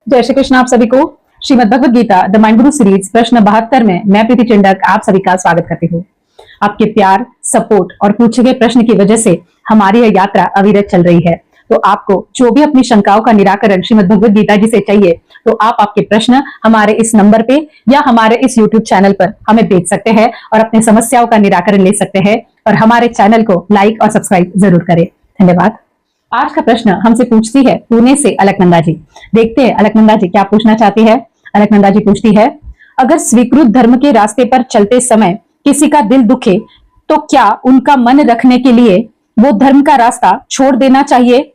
जय श्री कृष्ण। आप सभी को Shrimad Bhagavad Gita the mind Guru series प्रश्न 72 में मैं प्रीति चिंडक आप सभी का स्वागत करती हूँ। आपके प्यार, सपोर्ट और पूछे गए प्रश्न की वजह से हमारी यह यात्रा अविरत चल रही है। तो आपको जो भी अपनी शंकाओं का निराकरण श्रीमद् भगवद गीता जी से चाहिए तो आप आपके प्रश्न हमारे इस नंबर पे या हमारे इस यूट्यूब चैनल पर हमें भेज सकते हैं और अपनी समस्याओं का निराकरण ले सकते हैं। और हमारे चैनल को लाइक और सब्सक्राइब जरूर करें। धन्यवाद। आज का प्रश्न हमसे पूछती है पुणे से अलकनंदा जी। देखते हैं अलकनंदा जी क्या पूछना चाहती है। अलकनंदा जी पूछती है, अगर स्वीकृत धर्म के रास्ते पर चलते समय किसी का दिल दुखे तो क्या उनका मन रखने के लिए वो धर्म का रास्ता छोड़ देना चाहिए।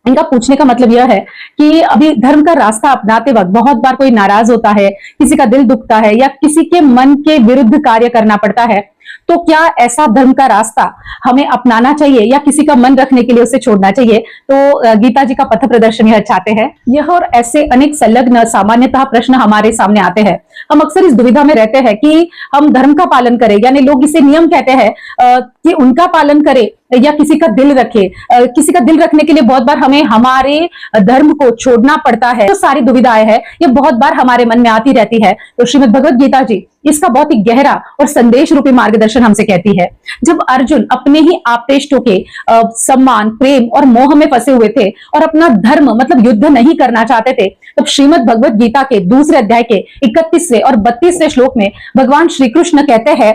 इनका पूछने का मतलब यह है कि अभी धर्म का रास्ता अपनाते वक्त बहुत बार कोई नाराज होता है, किसी का दिल दुखता है या किसी के मन के विरुद्ध कार्य करना पड़ता है, तो क्या ऐसा धर्म का रास्ता हमें अपनाना चाहिए या किसी का मन रखने के लिए उसे छोड़ना चाहिए। तो गीता जी का पथ प्रदर्शन यह चाहते हैं। यह और ऐसे अनेक संलग्न सामान्यतः प्रश्न हमारे सामने आते हैं। हम अक्सर इस दुविधा में रहते हैं कि हम धर्म का पालन करें, यानी लोग इसे नियम कहते हैं कि उनका पालन करें या किसी का दिल रखे। किसी का दिल रखने के लिए बहुत बार हमें हमारे धर्म को छोड़ना पड़ता है। तो सारी दुविधाएं हैं, ये बहुत बार हमारे मन में आती रहती है। तो श्रीमद् भगवद गीता जी इसका बहुत ही गहरा और संदेश रूपी मार्गदर्शन हमसे कहती है। जब अर्जुन अपने ही आप्तेष्टों के सम्मान, प्रेम और मोह में फंसे हुए थे और अपना धर्म मतलब युद्ध नहीं करना चाहते थे, तब श्रीमद् भगवद गीता के दूसरे अध्याय के 31वें और 32वें श्लोक में भगवान श्री कृष्ण कहते हैं,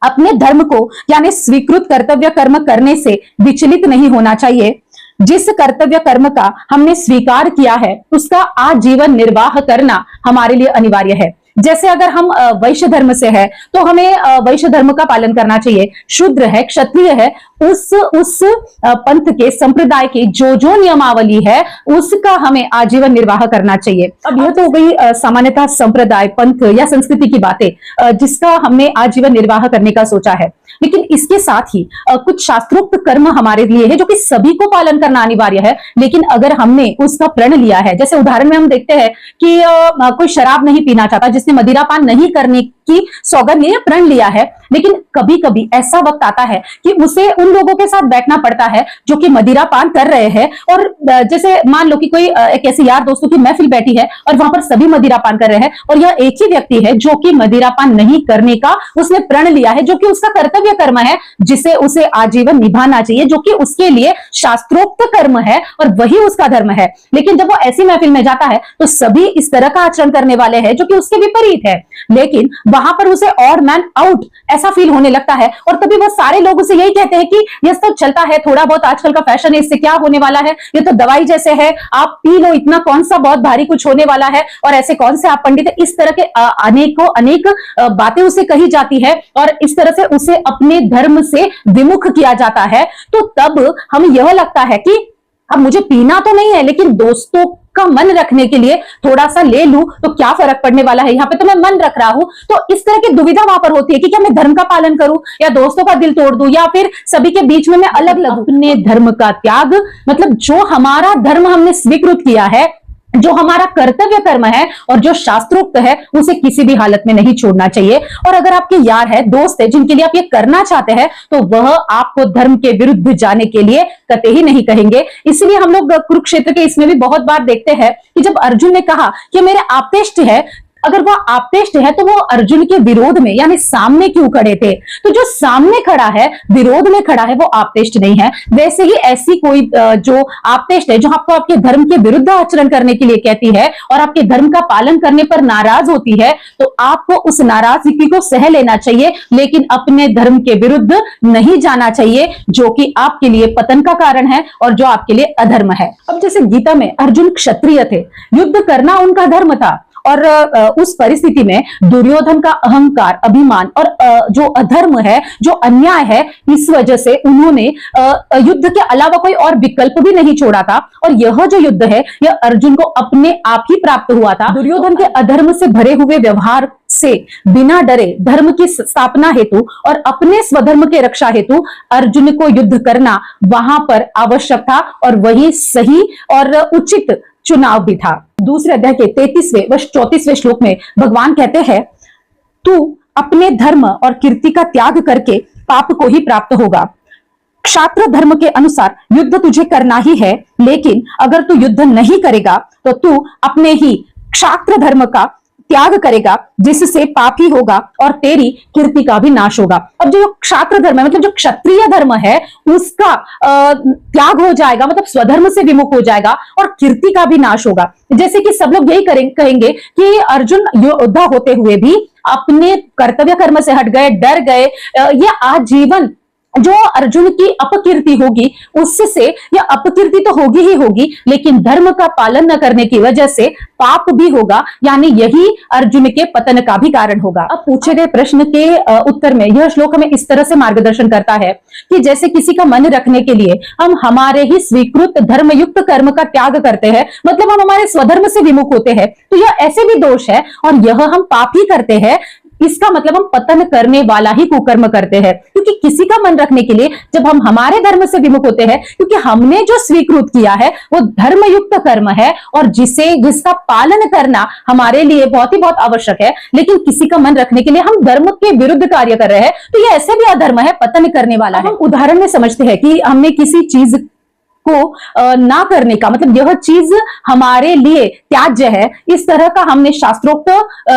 अपने धर्म को यानी स्वीकृत कर्तव्य कर्म करने से विचलित नहीं होना चाहिए। जिस कर्तव्य कर्म का हमने स्वीकार किया है उसका आजीवन निर्वाह करना हमारे लिए अनिवार्य है। जैसे अगर हम वैश्य धर्म से है तो हमें वैश्य धर्म का पालन करना चाहिए। शूद्र है, क्षत्रिय है, उस पंथ के संप्रदाय की जो नियमावली है उसका हमें आजीवन निर्वाह करना चाहिए। अब यह तो हो गई सामान्यतः संप्रदाय, पंथ या संस्कृति की बातें जिसका हमने आजीवन निर्वाह करने का सोचा है। लेकिन इसके साथ ही कुछ शास्त्रोक्त कर्म हमारे लिए है जो कि सभी को पालन करना अनिवार्य है। लेकिन अगर हमने उसका प्रण लिया है, जैसे उदाहरण में हम देखते हैं कि कोई शराब नहीं पीना चाहता, जिसने मदिरापान नहीं करने की सौगंध या प्रण लिया है, लेकिन कभी कभी ऐसा वक्त आता है कि उसे उन लोगों के साथ बैठना पड़ता है जो कि मदिरापान कर रहे हैं। और जैसे मान लो कि कोई एक ऐसी यार दोस्तों की महफिल बैठी है और वहां पर सभी मदिरापान कर रहे हैं और यह एक ही व्यक्ति है जो कि मदिरापान नहीं करने का उसने प्रण लिया है, जो कि उसका कर्तव्य कर्म है, जिसे उसे आजीवन निभाना चाहिए, जो कि उसके लिए शास्त्रोक्त कर्म है और वही उसका धर्म है। लेकिन जब वो ऐसी महफिल में जाता है तो सभी इस तरह का आचरण करने वाले हैं जो कि उसके विपरीत है, लेकिन वहां पर उसे ऑड मैन आउट ऐसा फील होने लगता है। और तभी वो सारे लोग उसे यही कहते हैं कि यह सब चलता है, थोड़ा बहुत आजकल का फैशन है, इससे क्या होने वाला है, ये तो दवाई जैसे है, आप पी लो, इतना कौन सा बहुत भारी कुछ होने वाला है, और ऐसे कौन से आप पंडित है। इस तरह के अनेक बातें उसे कही जाती है और इस तरह से उसे अपने धर्म से विमुख किया जाता है। तो तब हमें यह लगता है कि अब मुझे पीना तो नहीं है, लेकिन दोस्तों का मन रखने के लिए थोड़ा सा ले लूं तो क्या फर्क पड़ने वाला है, यहाँ पे तो मैं मन रख रहा हूं। तो इस तरह की दुविधा वहां पर होती है कि क्या मैं धर्म का पालन करूं या दोस्तों का दिल तोड़ दूं या फिर सभी के बीच में मैं अलग लगूं। अपने धर्म का त्याग मतलब जो हमारा धर्म हमने स्वीकृत किया है, जो हमारा कर्तव्य कर्म है और जो शास्त्रोक्त है, उसे किसी भी हालत में नहीं छोड़ना चाहिए। और अगर आपके यार है, दोस्त है, जिनके लिए आप ये करना चाहते हैं, तो वह आपको धर्म के विरुद्ध जाने के लिए कतई ही नहीं कहेंगे। इसलिए हम लोग कुरुक्षेत्र के इसमें भी बहुत बार देखते हैं कि जब अर्जुन ने कहा कि मेरे आप्तेष्ट है, अगर वह आप्तेष्ट है तो वो अर्जुन के विरोध में यानी सामने क्यों खड़े थे। तो जो सामने खड़ा है, विरोध में खड़ा है, वो आप्तेष्ट नहीं है। वैसे ही ऐसी कोई जो आप्तेष्ट है, जो आपको आपके धर्म के विरुद्ध आचरण करने के लिए कहती है और आपके धर्म का पालन करने पर नाराज होती है, तो आपको उस नाराजगी को सह लेना चाहिए, लेकिन अपने धर्म के विरुद्ध नहीं जाना चाहिए, जो कि आपके लिए पतन का कारण है और जो आपके लिए अधर्म है। अब जैसे गीता में अर्जुन क्षत्रिय थे, युद्ध करना उनका धर्म था, और उस परिस्थिति में दुर्योधन का अहंकार, अभिमान और जो अधर्म है, जो अन्याय है, इस वजह से उन्होंने युद्ध के अलावा कोई और विकल्प भी नहीं छोड़ा था। और यह जो युद्ध है, यह अर्जुन को अपने आप ही प्राप्त हुआ था। दुर्योधन के अधर्म से भरे हुए व्यवहार से बिना डरे धर्म की स्थापना हेतु और अपने स्वधर्म के रक्षा हेतु अर्जुन को युद्ध करना वहां पर आवश्यक था और वही सही और उचित चुनाव भी था। दूसरे अध्याय के 33वें व 34वें श्लोक में भगवान कहते हैं, तू अपने धर्म और कीर्ति का त्याग करके पाप को ही प्राप्त होगा। क्षात्र धर्म के अनुसार युद्ध तुझे करना ही है, लेकिन अगर तू युद्ध नहीं करेगा तो तू अपने ही क्षात्र धर्म का त्याग करेगा, जिससे पाप ही होगा और तेरी कीर्ति का भी नाश होगा। अब जो क्षात्र धर्म है, मतलब जो क्षत्रिय धर्म है, उसका त्याग हो जाएगा, मतलब स्वधर्म से विमुख हो जाएगा और कीर्ति का भी नाश होगा। जैसे कि सब लोग यही कहेंगे कि अर्जुन योद्धा होते हुए भी अपने कर्तव्य कर्म से हट गए, डर गए। ये आजीवन जो अर्जुन की अपकीर्ति होगी, उससे यह अपकीर्ति तो होगी ही होगी, लेकिन धर्म का पालन न करने की वजह से पाप भी होगा, यानी यही अर्जुन के पतन का भी कारण होगा। अब पूछे गए प्रश्न के उत्तर में यह श्लोक हमें इस तरह से मार्गदर्शन करता है कि जैसे किसी का मन रखने के लिए हम हमारे ही स्वीकृत धर्मयुक्त कर्म का त्याग करते हैं, मतलब हम हमारे स्वधर्म से विमुख होते हैं, तो यह ऐसे भी दोष है और यह हम पाप ही करते हैं। इसका मतलब हम पतन करने वाला ही कुकर्म करते हैं, क्योंकि किसी का मन रखने के लिए जब हम हमारे धर्म से विमुख होते हैं, क्योंकि हमने जो स्वीकृत किया है वो धर्मयुक्त कर्म है और जिसका पालन करना हमारे लिए बहुत ही बहुत आवश्यक है, लेकिन किसी का मन रखने के लिए हम धर्म के विरुद्ध कार्य कर रहे हैं, तो ये ऐसे भी अधर्म है, पतन करने वाला है। हम उदाहरण में समझते हैं कि हमने किसी चीज को ना करने का मतलब यह चीज हमारे लिए त्याज्य है, इस तरह का हमने शास्त्रोक्त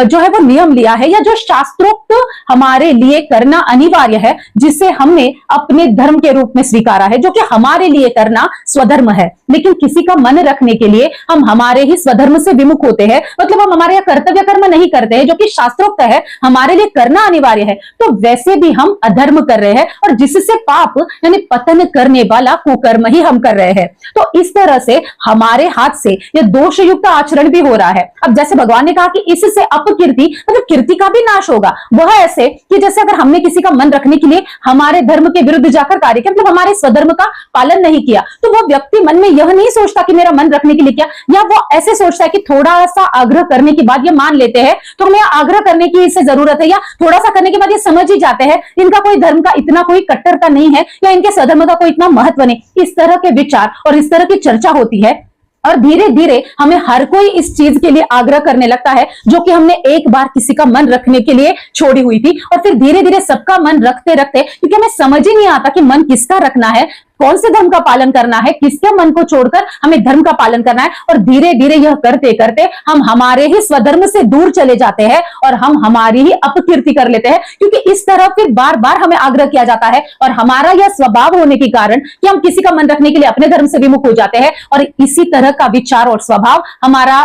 जो है वो नियम लिया है, या जो शास्त्रोक्त हमारे लिए करना अनिवार्य है, जिसे हमने अपने धर्म के रूप में स्वीकारा है, जो कि हमारे लिए करना स्वधर्म है। लेकिन किसी का मन रखने के लिए हम हमारे ही स्वधर्म से विमुख होते हैं, मतलब हम हमारे यहाँ कर्तव्य कर्म नहीं करते हैं, जो कि शास्त्रोक्त है, हमारे लिए करना अनिवार्य है, तो वैसे भी हम अधर्म कर रहे हैं और जिससे पाप यानी पतन करने वाला कुकर्म ही हम कर रहे हैं। तो इस तरह से हमारे हाथ से यह दोषयुक्त आचरण भी हो रहा है। अब जैसे भगवान ने कहा कि इससे अपकीर्ति मतलब कीर्ति का भी नाश होगा, वह ऐसे कि जैसे अगर हमने किसी का मन रखने के लिए हमारे धर्म के विरुद्ध जाकर कार्य किया, मतलब हमारे स्वधर्म का पालन नहीं किया, तो वह व्यक्ति मन में यह नहीं सोचता कि मेरा मन रखने के लिए किया, या वो ऐसे सोचता है कि थोड़ा सा आग्रह करने के बाद ये मान लेते हैं तो हमें आग्रह करने की इससे जरूरत है, या थोड़ा सा करने के बाद ये समझ ही जाते हैं इनका कोई धर्म का इतना कोई कट्टरता नहीं है, या इनके स्वधर्म का कोई इतना महत्व नहीं। इस तरह के विचार और इस तरह की चर्चा होती है और धीरे धीरे हमें हर कोई इस चीज के लिए आग्रह करने लगता है, जो कि हमने एक बार किसी का मन रखने के लिए छोड़ी हुई थी, और फिर धीरे धीरे सबका मन रखते रखते, क्योंकि हमें समझ ही नहीं आता कि मन किसका रखना है, कौन से धर्म का पालन करना है, किसके मन को छोड़कर हमें धर्म का पालन करना है, और धीरे धीरे यह करते करते हम हमारे ही स्वधर्म से दूर चले जाते हैं और हम हमारी ही अपकीर्ति कर लेते हैं, क्योंकि इस तरह फिर बार बार हमें आग्रह किया जाता है और हमारा यह स्वभाव होने के कारण कि हम किसी का मन रखने के लिए अपने धर्म से विमुख हो जाते हैं, और इसी तरह का विचार और स्वभाव हमारा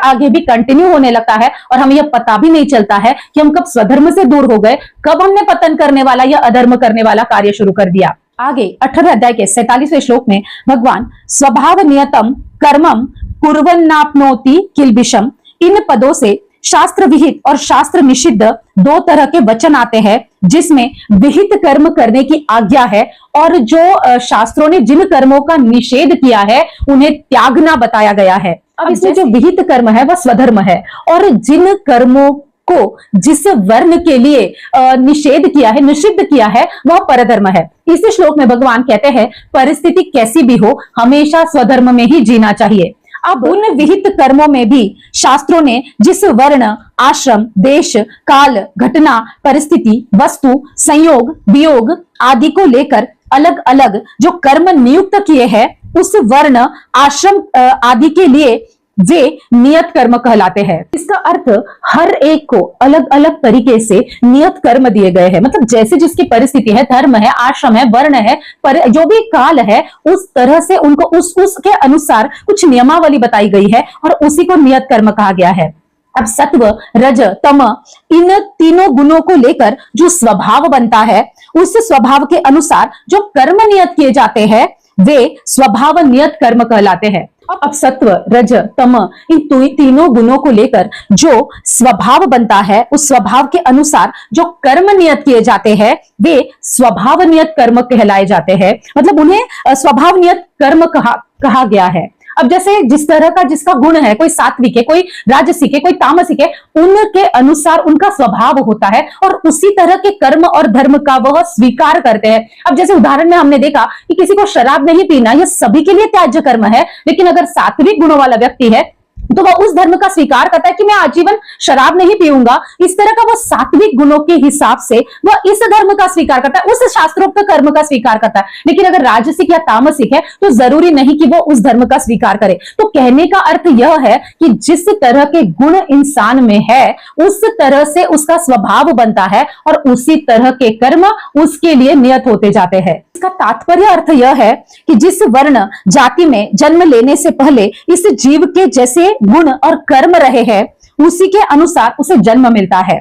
आगे भी कंटिन्यू होने लगता है और हमें यह पता भी नहीं चलता है कि हम कब स्वधर्म से दूर हो गए, कब हमने पतन करने वाला या अधर्म करने वाला कार्य शुरू कर दिया। आगे 18वें अध्याय के 47वें श्लोक में भगवान स्वभाव नियतम कर्मम कुर्वन्नाप्नोति किल्बिषम, इन पदों से शास्त्र विहित और शास्त्र निषिद्ध दो तरह के वचन आते हैं, जिसमें विहित कर्म करने की आज्ञा है और जो शास्त्रों ने जिन कर्मों का निषेध किया है उन्हें त्यागना बताया गया है। अब इसमें जो विहित कर्म है वह स्वधर्म है, और जिन कर्मों को जिस वर्ण के लिए निषेध किया है, निषिद्ध किया है, वह परधर्म है। इस श्लोक में भगवान कहते हैं परिस्थिति कैसी भी हो हमेशा स्वधर्म में ही जीना चाहिए। अब उन विहित कर्मों में भी शास्त्रों ने जिस वर्ण, आश्रम, देश, काल, घटना, परिस्थिति, वस्तु, संयोग, वियोग आदि को लेकर अलग अलग जो कर्म नियुक्त किए हैं, उस वर्ण, आश्रम आदि के लिए वे नियत कर्म कहलाते हैं। इसका अर्थ हर एक को अलग अलग तरीके से नियत कर्म दिए गए हैं, मतलब जैसे जिसकी परिस्थिति है, धर्म है, आश्रम है, वर्ण है, पर जो भी काल है, उस तरह से उनको उसके अनुसार कुछ नियमावली बताई गई है और उसी को नियत कर्म कहा गया है। अब सत्व, रज, तम इन तीनों गुणों को लेकर जो स्वभाव बनता है, उस स्वभाव के अनुसार जो कर्म नियत किए जाते हैं वे स्वभाव नियत कर्म कहलाते हैं। अब सत्व, रज, तम इन तीनों गुणों को लेकर जो स्वभाव बनता है, उस स्वभाव के अनुसार जो कर्म नियत किए जाते हैं वे स्वभाव नियत कर्म कहलाए जाते हैं, मतलब उन्हें स्वभाव नियत कर्म कहा गया है। अब जैसे जिस तरह का जिसका गुण है, कोई सात्विक है, कोई राजसिक है, कोई तामसिक है, उनके अनुसार उनका स्वभाव होता है और उसी तरह के कर्म और धर्म का वह स्वीकार करते हैं। अब जैसे उदाहरण में हमने देखा कि किसी को शराब नहीं पीना, यह सभी के लिए त्याज्य कर्म है, लेकिन अगर सात्विक गुणों वाला व्यक्ति है तो वह उस धर्म का स्वीकार करता है कि मैं आजीवन शराब नहीं पीऊंगा। इस तरह का वो सात्विक गुणों के हिसाब से वह इस धर्म का स्वीकार करता है, उस शास्त्रोक्त कर्म का स्वीकार करता है। लेकिन अगर राजसिक या तामसिक है तो जरूरी नहीं कि वो उस धर्म का स्वीकार करे। तो कहने का अर्थ यह है कि जिस तरह के गुण इंसान में है उस तरह से उसका स्वभाव बनता है और उसी तरह के कर्म उसके लिए नियत होते जाते हैं। इसका तात्पर्य अर्थ यह है कि जिस वर्ण जाति में जन्म लेने से पहले इस जीव के जैसे गुण और कर्म रहे हैं उसी के अनुसार उसे जन्म मिलता है।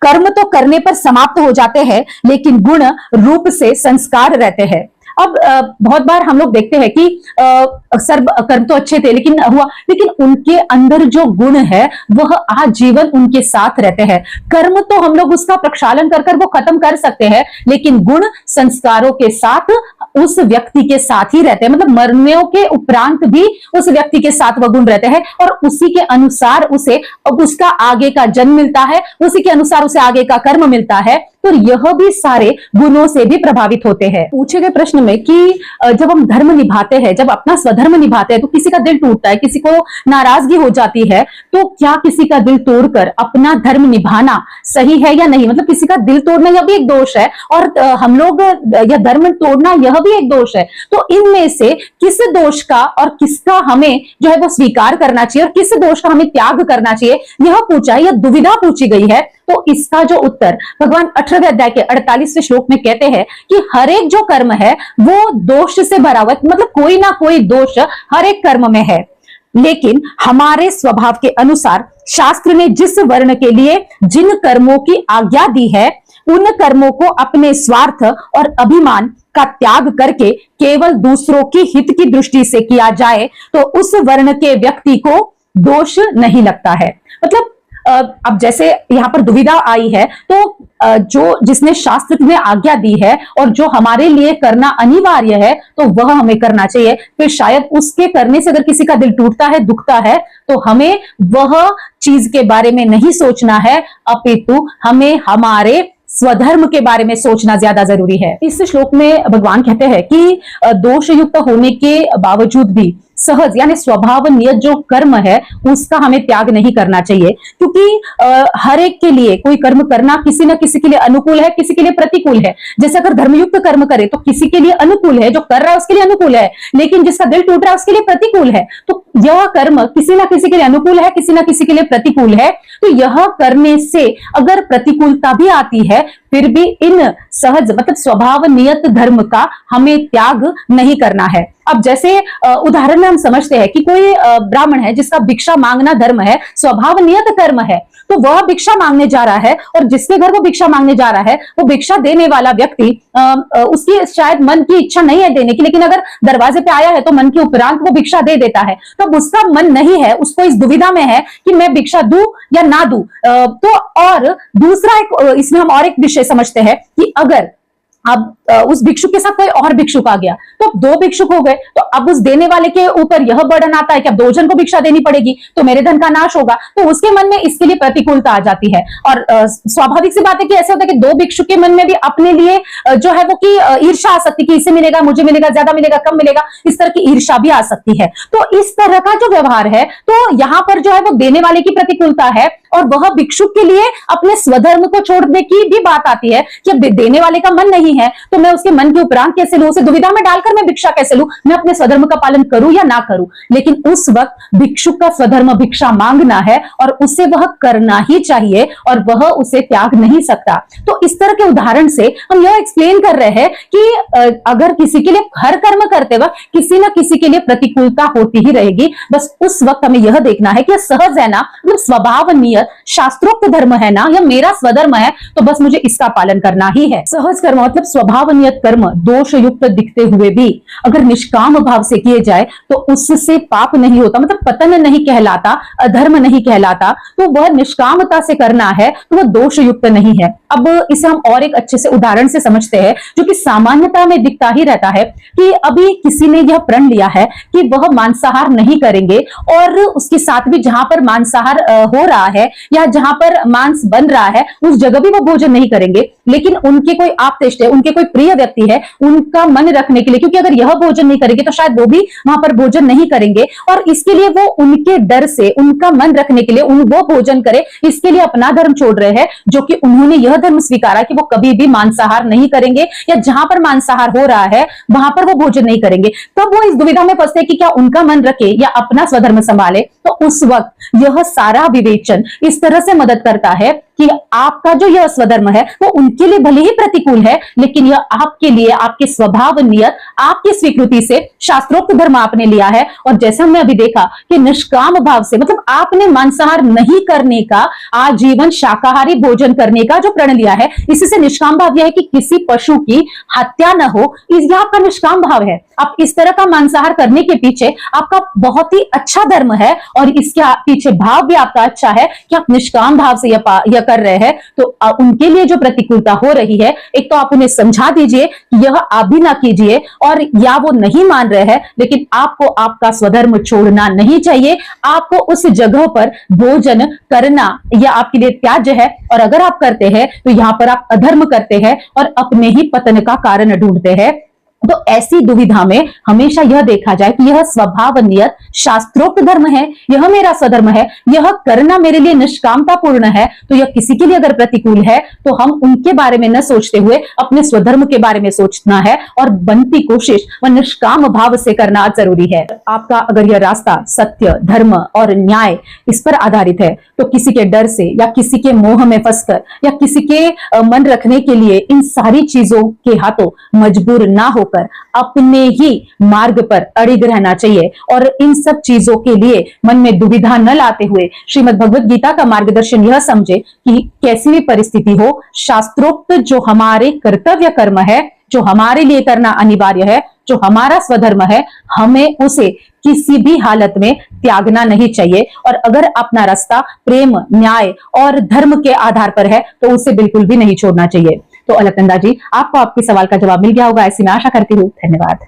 कर्म तो करने पर समाप्त हो जाते हैं लेकिन गुण रूप से संस्कार रहते हैं। अब बहुत बार हम लोग देखते हैं कि सर्व कर्म तो अच्छे थे लेकिन उनके अंदर जो गुण है वह आजीवन उनके साथ रहते हैं। कर्म तो हम लोग उसका प्रक्षालन कर वो खत्म कर सकते हैं लेकिन गुण संस्कारों के साथ उस व्यक्ति के साथ ही रहते हैं, मतलब मरने के उपरांत भी उस व्यक्ति के साथ वह गुण रहते हैं और उसी के अनुसार उसे उसका आगे का जन्म मिलता है, उसी के अनुसार उसे आगे का कर्म मिलता है। तो यह भी सारे गुणों से भी प्रभावित होते हैं। पूछे गए प्रश्न में कि जब हम धर्म निभाते हैं, जब अपना स्वधर्म निभाते हैं तो किसी का दिल टूटता है, किसी को नाराजगी हो जाती है, तो क्या किसी का दिल तोड़कर अपना धर्म निभाना सही है या नहीं? मतलब किसी का दिल तोड़ना यह भी एक दोष है और हम लोग यह धर्म तोड़ना यह भी एक दोष है। तो इनमें से किस दोष का और किसका हमें जो है वो स्वीकार करना चाहिए और किस दोष का हमें त्याग करना चाहिए, यह पूछा है, यह दुविधा पूछी गई है। तो इसका जो उत्तर भगवान 18वें अध्याय के 48वें श्लोक में कहते हैं कि हर एक जो कर्म है वो दोष से भरा हुआ, मतलब कोई ना कोई दोष हर एक कर्म में है। लेकिन हमारे स्वभाव के अनुसार शास्त्र ने जिस वर्ण के लिए जिन कर्मों की आज्ञा दी है उन कर्मों को अपने स्वार्थ और अभिमान का त्याग करके केवल दूसरों के हित की दृष्टि से किया जाए तो उस वर्ण के व्यक्ति को दोष नहीं लगता है। मतलब अब जैसे यहाँ पर दुविधा आई है तो जिसने शास्त्र में आज्ञा दी है और जो हमारे लिए करना अनिवार्य है तो वह हमें करना चाहिए। फिर शायद उसके करने से अगर किसी का दिल टूटता है, दुखता है, तो हमें वह चीज के बारे में नहीं सोचना है, अपितु हमें हमारे स्वधर्म के बारे में सोचना ज्यादा जरूरी है। इस श्लोक में भगवान कहते हैं कि दोष युक्त होने के बावजूद भी सहज यानी स्वभाव नियत जो कर्म है उसका हमें त्याग नहीं करना चाहिए, क्योंकि हर एक के लिए कोई कर्म करना किसी न किसी के लिए अनुकूल है, किसी के लिए प्रतिकूल है। जैसे अगर धर्मयुक्त कर्म करे तो किसी के लिए अनुकूल है, जो कर रहा है उसके लिए अनुकूल है, लेकिन जिसका दिल टूट रहा है उसके लिए प्रतिकूल है। तो यह कर्म किसी न किसी के लिए अनुकूल है, किसी न किसी के लिए प्रतिकूल है। तो यह करने से अगर प्रतिकूलता भी आती है फिर भी इन सहज मतलब स्वभाव नियत धर्म का हमें त्याग नहीं करना है। अब जैसे उदाहरण में हम समझते हैं कि कोई ब्राह्मण है जिसका भिक्षा मांगना धर्म है, स्वभाव नियत कर्म है, तो वह भिक्षा मांगने जा रहा है और जिसके घर वो भिक्षा मांगने जा रहा है वो भिक्षा देने वाला व्यक्ति उसकी शायद मन की इच्छा नहीं है देने की, लेकिन अगर दरवाजे पे आया है तो मन के उपरांत वो भिक्षा दे देता है। तो उसका मन नहीं है, उसको इस दुविधा में है कि मैं भिक्षा दूं या ना दूं। तो और दूसरा एक इसमें हम और एक विषय समझते हैं कि अगर अब उस भिक्षुक के साथ कोई और भिक्षुक आ गया तो अब दो भिक्षुक हो गए, तो अब उस देने वाले के ऊपर यह बर्डन आता है कि अब दो जन को भिक्षा देनी पड़ेगी तो मेरे धन का नाश होगा। तो उसके मन में इसके लिए प्रतिकूलता आ जाती है। और स्वाभाविक सी बात है कि ऐसे होता है कि दो भिक्षुक के मन में भी अपने लिए जो है वो कि ईर्षा आ सकती है कि इसे मिलेगा, मुझे मिलेगा, ज्यादा मिलेगा, कम मिलेगा, इस तरह की ईर्षा भी आ सकती है। तो इस तरह का जो व्यवहार है तो यहाँ पर जो है वो देने वाले की प्रतिकूलता है और वह भिक्षुक के लिए अपने स्वधर्म को छोड़ने की भी बात आती है कि अब देने वाले का मन नहीं है तो मैं उसके मन के उपरांत कैसे लूं, उसे दुविधा में डालकर मैं भिक्षा कैसे लूं, मैं अपने स्वधर्म का पालन करूं या ना करूं। लेकिन उस वक्त भिक्षुक का स्वधर्म भिक्षा मांगना है और उसे वह करना ही चाहिए और वह उसे त्याग नहीं सकता। तो इस तरह के उदाहरण से हम यह एक्सप्लेन कर रहे हैं कि अगर किसी के लिए हर कर्म करते वक्त किसी ना किसी के लिए प्रतिकूलता होती ही रहेगी, बस उस वक्त हमें यह देखना है कि सहज है ना, मतलब स्वभाव नियत शास्त्रोक्त धर्म है ना, या मेरा स्वधर्म है तो बस मुझे इसका पालन करना ही है। सहज कर्म मतलब स्वभाव नियत कर्म दोष युक्त दिखते हुए भी अगर निष्काम भाव से किए जाए तो उससे पाप नहीं होता, मतलब पतन नहीं कहलाता, अधर्म नहीं कहलाता। तो वह निष्कामता से करना है तो वह दोष युक्त नहीं है। अब इसे हम और एक अच्छे से उदाहरण से समझते हैं जो कि सामान्यता में दिखता ही रहता है कि अभी किसी ने यह प्रण लिया है कि वह मांसाहार नहीं करेंगे और उसके साथ भी जहां पर मांसाहार हो रहा है या जहां पर मांस बन रहा है उस जगह भी वो भोजन नहीं करेंगे, लेकिन उनके कोई आप्तेष्ट है, उनके कोई प्रिय व्यक्ति है, उनका मन रखने के लिए, क्योंकि अगर यह भोजन नहीं करेंगे तो शायद वो भी वहां पर भोजन नहीं करेंगे, और इसके लिए वो उनके डर से उनका मन रखने के लिए वो भोजन करे, इसके लिए अपना धर्म छोड़ रहे हैं, जो कि उन्होंने यह धर्म स्वीकारा कि वो कभी भी मांसाहार नहीं करेंगे, या जहां पर मांसाहार हो रहा है वहां पर वो भोजन नहीं करेंगे। तब वो इस दुविधा में फंसते कि क्या उनका मन रखे या अपना स्वधर्म संभाले। तो उस वक्त यह सारा विवेचन इस तरह से मदद करता है कि आपका जो यह स्वधर्म है वो उनके लिए भले ही प्रतिकूल है, लेकिन यह आपके लिए, आपके स्वभाव, नियत, आपकी स्वीकृति से शास्त्रोक्त धर्म आपने लिया है। और जैसे हमने अभी देखा कि निष्काम भाव से, मतलब आपने मांसाहार नहीं करने का, आजीवन शाकाहारी भोजन करने का जो प्रण लिया है, इसी से निष्काम भाव यह है कि किसी पशु की हत्या न हो, यह आपका निष्काम भाव है। आप इस तरह का मांसाहार करने के पीछे आपका बहुत ही अच्छा धर्म है, और इसके पीछे भाव भी आपका अच्छा है कि आप निष्काम भाव से यह कर रहे हैं। तो उनके लिए जो प्रतिकूलता हो रही है, एक तो आप उन्हें समझा दीजिए कि यह आप भी ना कीजिए, और या वो नहीं मान रहे हैं, लेकिन आपको आपका स्वधर्म छोड़ना नहीं चाहिए। आपको उस जगह पर भोजन करना यह आपके लिए त्याज्य है, और अगर आप करते हैं तो यहां पर आप अधर्म करते हैं और अपने ही पतन का कारण ढूंढते हैं। तो ऐसी दुविधा में हमेशा यह देखा जाए कि यह स्वभाव नियत शास्त्रोक्त धर्म है, यह मेरा स्वधर्म है, यह करना मेरे लिए निष्कामता पूर्ण है। तो यह किसी के लिए अगर प्रतिकूल है तो हम उनके बारे में न सोचते हुए अपने स्वधर्म के बारे में सोचना है, और बनती कोशिश वह निष्काम भाव से करना जरूरी है। आपका अगर यह रास्ता सत्य, धर्म और न्याय इस पर आधारित है, तो किसी के डर से या किसी के मोह में फंसकर या किसी के मन रखने के लिए इन सारी चीजों के हाथों मजबूर ना होकर अपने ही मार्ग पर अड़िग रहना चाहिए। और इन सब चीजों के लिए मन में दुविधा न लाते हुए श्रीमद् भगवद गीता का मार्गदर्शन यह समझे कि कैसी भी परिस्थिति हो, शास्त्रोक्त जो हमारे कर्तव्य कर्म है, जो हमारे लिए करना अनिवार्य है, जो हमारा स्वधर्म है, हमें उसे किसी भी हालत में त्यागना नहीं चाहिए। और अगर अपना रास्ता प्रेम, न्याय और धर्म के आधार पर है तो उसे बिल्कुल भी नहीं छोड़ना चाहिए। तो अलकनंदा जी, आपको आपके सवाल का जवाब मिल गया होगा, ऐसी मैं आशा करती हूँ। धन्यवाद।